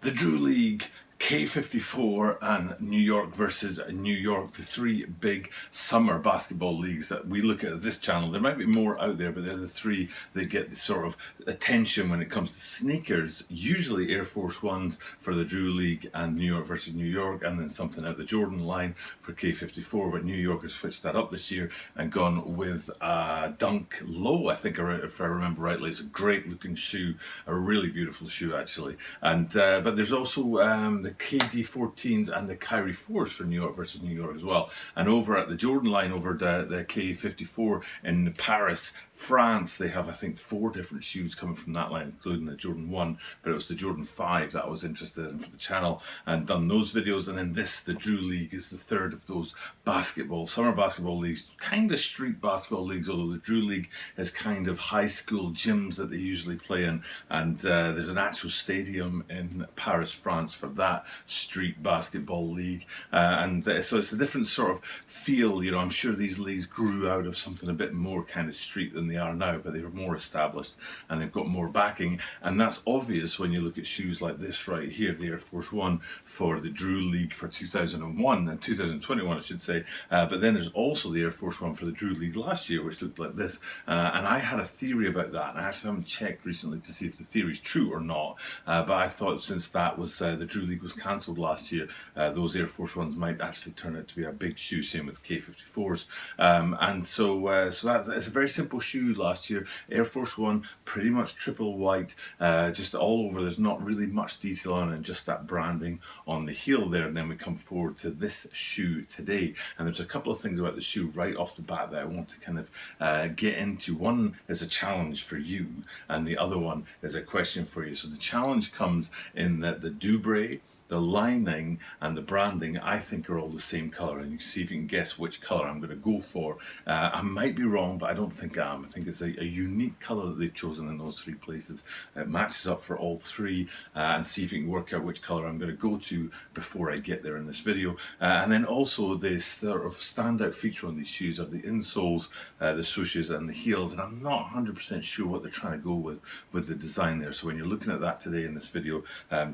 The Drew League, K54 and New York versus New York, the three big summer basketball leagues that we look at this channel. There might be more out there, but they're the three that get the sort of attention when it comes to sneakers. Usually Air Force Ones for the Drew League and New York versus New York, and then something out the Jordan line for K54, but New York has switched that up this year and gone with Dunk Low, I think, if I remember rightly. It's a great looking shoe, a really beautiful shoe actually. And but there's also the KD14s and the Kyrie 4s for New York versus New York as well. And over at the Jordan line, over the K54 in Paris, France, they have, I think, 4 different shoes coming from that line, including the Jordan 1, but it was the Jordan 5 that I was interested in for the channel and done those videos. And then this, the Drew League, is the third of those summer basketball leagues, kind of street basketball leagues, although the Drew League is kind of high school gyms that they usually play in. And there's an actual stadium in Paris, France for that street basketball league. So it's a different sort of feel, you know. I'm sure these leagues grew out of something a bit more kind of street than they are now, but they were more established and they've got more backing. And that's obvious when you look at shoes like this right here, the Air Force One for the Drew League for 2001 and 2021, I should say. But then there's also the Air Force One for the Drew League last year, which looked like this. And I had a theory about that, and I actually haven't checked recently to see if the theory is true or not. But I thought since that was the Drew League was cancelled last year, those Air Force Ones might actually turn out to be a big shoe. Same with K54s. So it's a very simple shoe last year. Air Force One, pretty much triple white, just all over. There's not really much detail on it, and just that branding on the heel there. And then we come forward to this shoe today, and there's a couple of things about the shoe right off the bat that I want to kind of get into. One is a challenge for you, and the other one is a question for you. So the challenge comes in that the Dubray, the lining and the branding, I think, are all the same colour, and you can see if you can guess which colour I'm going to go for. I might be wrong, but I don't think I am. I think it's a unique colour that they've chosen in those 3 places. It matches up for all 3, and see if you can work out which colour I'm going to go to before I get there in this video. And then also the sort of standout feature on these shoes are the insoles, the swooshes and the heels, and I'm not 100% sure what they're trying to go with the design there. So when you're looking at that today in this video,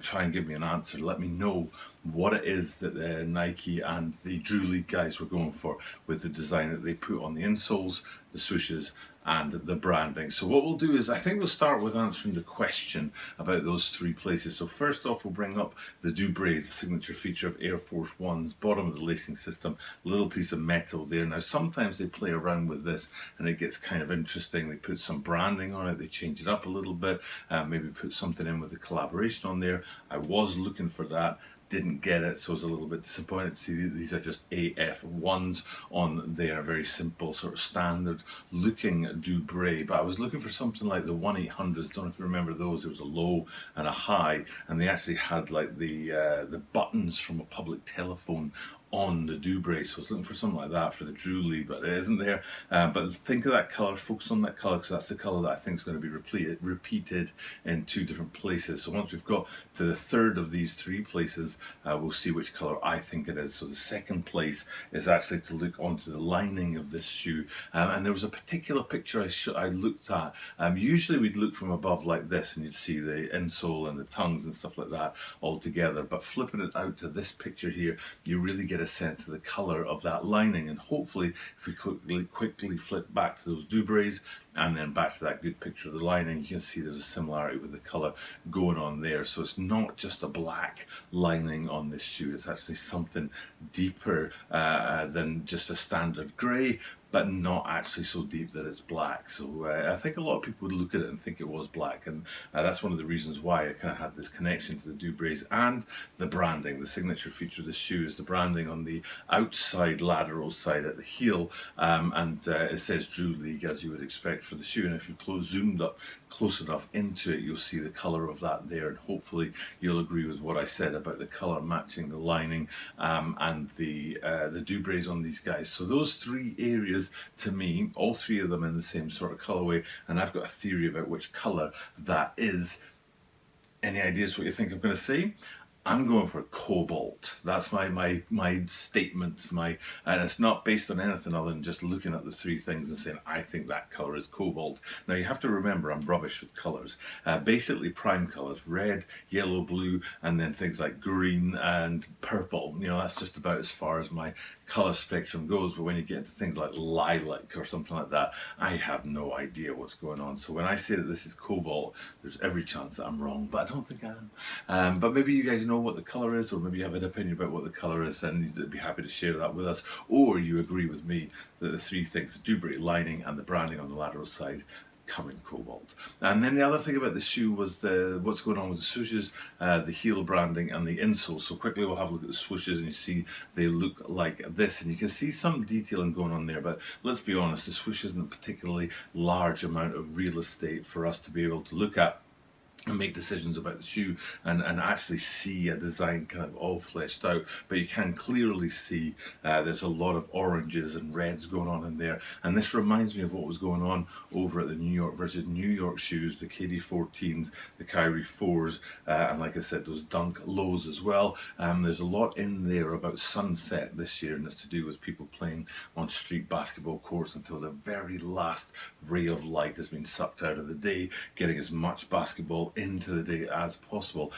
try and give me an answer. Let me know what it is that Nike and the Drew League guys were going for with the design that they put on the insoles, the swooshes and the branding. So what we'll do is, I think we'll start with answering the question about those 3 places. So first off, we'll bring up the Dubrays, the signature feature of Air Force One's, bottom of the lacing system, little piece of metal there. Now sometimes they play around with this and it gets kind of interesting. They put some branding on it, they change it up a little bit, maybe put something in with a collaboration on there. I was looking for that, didn't get it, so I was a little bit disappointed to see these are just AF1s on there, very simple sort of standard looking Dubray. But I was looking for something like the 1-800s, don't know if you remember those. There was a low and a high, and they actually had like the buttons from a public telephone on the Dubray, so I was looking for something like that for the Drew League, but it isn't there. But think of that colour, focus on that colour, because that's the colour that I think is going to be repeated in 2 different places. So once we've got to the third of these 3 places, we'll see which colour I think it is. So the second place is actually to look onto the lining of this shoe, and there was a particular picture I looked at. Usually we'd look from above like this and you'd see the insole and the tongues and stuff like that all together, but flipping it out to this picture here, you really get a sense of the colour of that lining. And hopefully if we quickly flip back to those Dubrays and then back to that good picture of the lining, you can see there's a similarity with the colour going on there. So it's not just a black lining on this shoe, it's actually something deeper than just a standard grey, but not actually so deep that it's black. So I think a lot of people would look at it and think it was black, and that's one of the reasons why I kind of had this connection to the Dubrays and the branding. The signature feature of the shoe is the branding on the outside lateral side at the heel, and it says Drew League, as you would expect for the shoe. And if you zoomed up close enough into it, you'll see the colour of that there, and hopefully you'll agree with what I said about the colour matching the lining and the Dubrays on these guys. So those 3 areas, to me, all 3 of them in the same sort of colourway, and I've got a theory about which colour that is. Any ideas what you think I'm going to say? I'm going for cobalt. That's my statement. And it's not based on anything other than just looking at the three things and saying I think that color is cobalt. Now you have to remember I'm rubbish with colors. Basically prime colors: red, yellow, blue, and then things like green and purple. That's just about as far as my color spectrum goes. But when you get into things like lilac or something like that, I have no idea what's going on. So when I say that this is cobalt, there's every chance that I'm wrong, but I don't think I am. But maybe you guys know what the color is, or maybe you have an opinion about what the color is, and you'd be happy to share that with us. Or you agree with me that the three things, the Dewberry lining and the branding on the lateral side, come in cobalt. And then the other thing about the shoe was what's going on with the swooshes, the heel branding and the insole. So quickly we'll have a look at the swooshes, and you see they look like this, and you can see some detailing going on there, but let's be honest, the swoosh isn't a particularly large amount of real estate for us to be able to look at and make decisions about the shoe and actually see a design kind of all fleshed out. But you can clearly see there's a lot of oranges and reds going on in there, and this reminds me of what was going on over at the New York versus New York shoes, the KD14s, the Kyrie 4s, and like I said, those Dunk lows as well. There's a lot in there about sunset this year, and it's to do with people playing on street basketball courts until the very last ray of light has been sucked out of the day, getting as much basketball into the day as possible.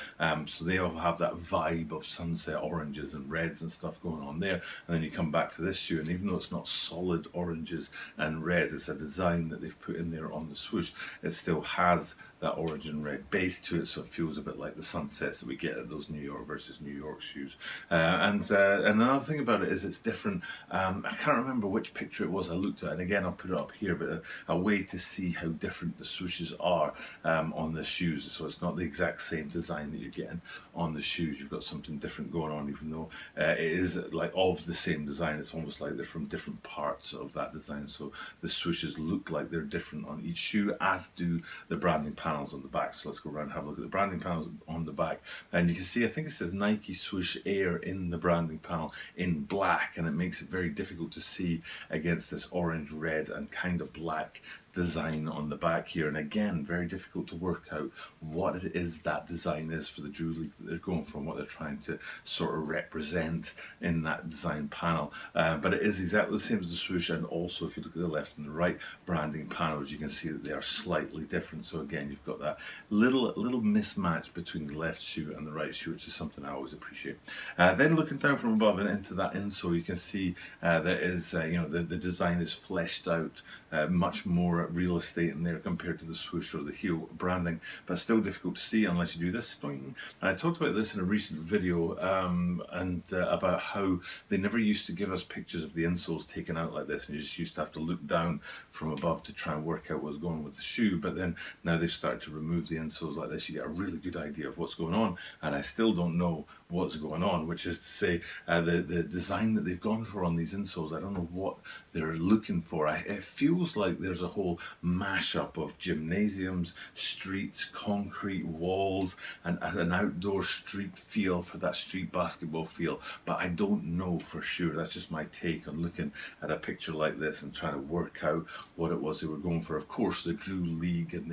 So they all have that vibe of sunset oranges and reds and stuff going on there. And then you come back to this shoe, and even though it's not solid oranges and reds, it's a design that they've put in there on the swoosh, it still has that orange and red base to it, so it feels a bit like the sunsets that we get at those New York versus New York shoes. And another thing about it is it's different. I can't remember which picture it was I looked at, and again I'll put it up here, but a way to see how different the swooshes are on the shoes. So it's not the exact same design that you're getting on the shoes. You've got something different going on, even though it is like of the same design. It's almost like they're from different parts of that design. So the swooshes look like they're different on each shoe, as do the branding panels on the back. So let's go around and have a look at the branding panels on the back, and you can see I think it says Nike Swoosh Air in the branding panel in black, and it makes it very difficult to see against this orange, red and kind of black design on the back here. And again, very difficult to work out what it is that design is for the Drew League that they're going for and what they're trying to sort of represent in that design panel. But it is exactly the same as the swoosh, and also if you look at the left and the right branding panels, you can see that they are slightly different. So again, you've got that little mismatch between the left shoe and the right shoe, which is something I always appreciate. Then looking down from above and into that insole, you can see there is the design is fleshed out, much more real estate in there compared to the swoosh or the heel branding, but still difficult to see unless you do this. And I talked about this in a recent video about how they never used to give us pictures of the insoles taken out like this, and you just used to have to look down from above to try and work out what's going on with the shoe. But then now they've started to remove the insoles like this, you get a really good idea of what's going on, and I still don't know what's going on, which is to say the design that they've gone for on these insoles, I don't know what they're looking for. It feels like there's a whole mashup of gymnasiums, streets, concrete walls, and an outdoor street feel for that street basketball feel, but I don't know for sure. That's just my take on looking at a picture like this and trying to work out what it was they were going for. Of course, the Drew League and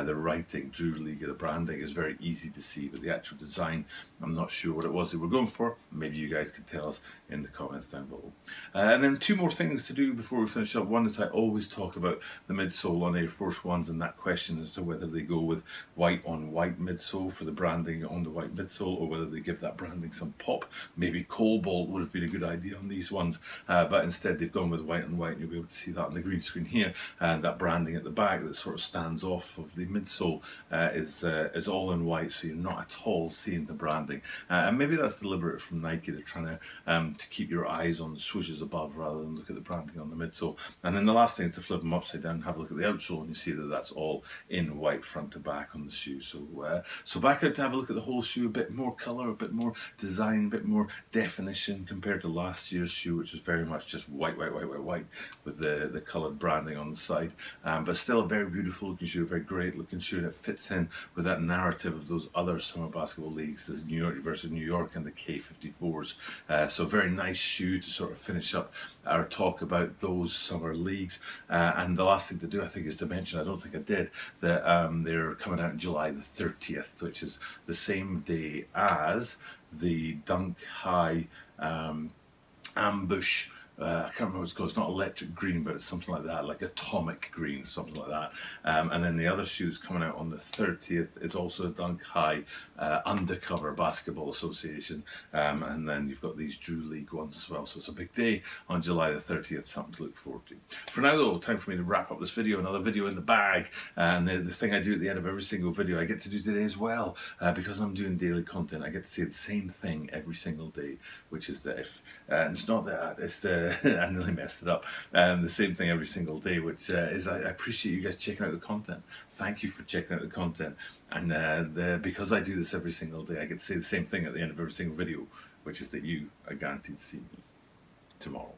the writing, Drew League and the branding is very easy to see, but the actual design, I'm not sure what it was they were going for. Maybe you guys could tell us in the comments down below. And then two more things to do before we finish up. One is I always talk about the midsole on Air Force Ones, and that question as to whether they go with white on white midsole for the branding on the white midsole, or whether they give that branding some pop. Maybe cobalt would have been a good idea on these ones, but instead they've gone with white on white, and you'll be able to see that on the green screen here. And that branding at the back that sort of stands off of the midsole is all in white, so you're not at all seeing the branding. And maybe that's deliberate from Nike. They're trying to keep your eyes on the swooshes above rather than look at the branding on the midsole. And then the last thing is to flip them upside down and have a look at the outsole, and you see that that's all in white front to back on the shoe. So back out to have a look at the whole shoe, a bit more colour, a bit more design, a bit more definition compared to last year's shoe, which was very much just white with the coloured branding on the side. But still a very beautiful looking shoe, a very great looking shoe, and it fits in with that narrative of those other summer basketball leagues, the New York versus New York and the K54s. So very nice shoe to sort of finish up our talk about those summer leagues. And the last thing to do, I think, is to mention, I don't think I did, that they're coming out on July the 30th, which is the same day as the Dunk High Ambush. I can't remember what it's called. It's not electric green, but it's something like that, like atomic green, something like that. And then the other shoes coming out on the 30th is also a Dunk High Undercover Basketball Association. And then you've got these Drew League ones as well. So it's a big day on July the 30th, something to look forward to. For now though, time for me to wrap up this video. Another video in the bag. And the thing I do at the end of every single video, I get to do today as well. Because I'm doing daily content, I get to say the same thing every single day, which is that if, and it's not that, it's the, I nearly messed it up. The same thing every single day, which is I appreciate you guys checking out the content. Thank you for checking out the content. And because I do this every single day, I get to say the same thing at the end of every single video, which is that you are guaranteed to see me tomorrow.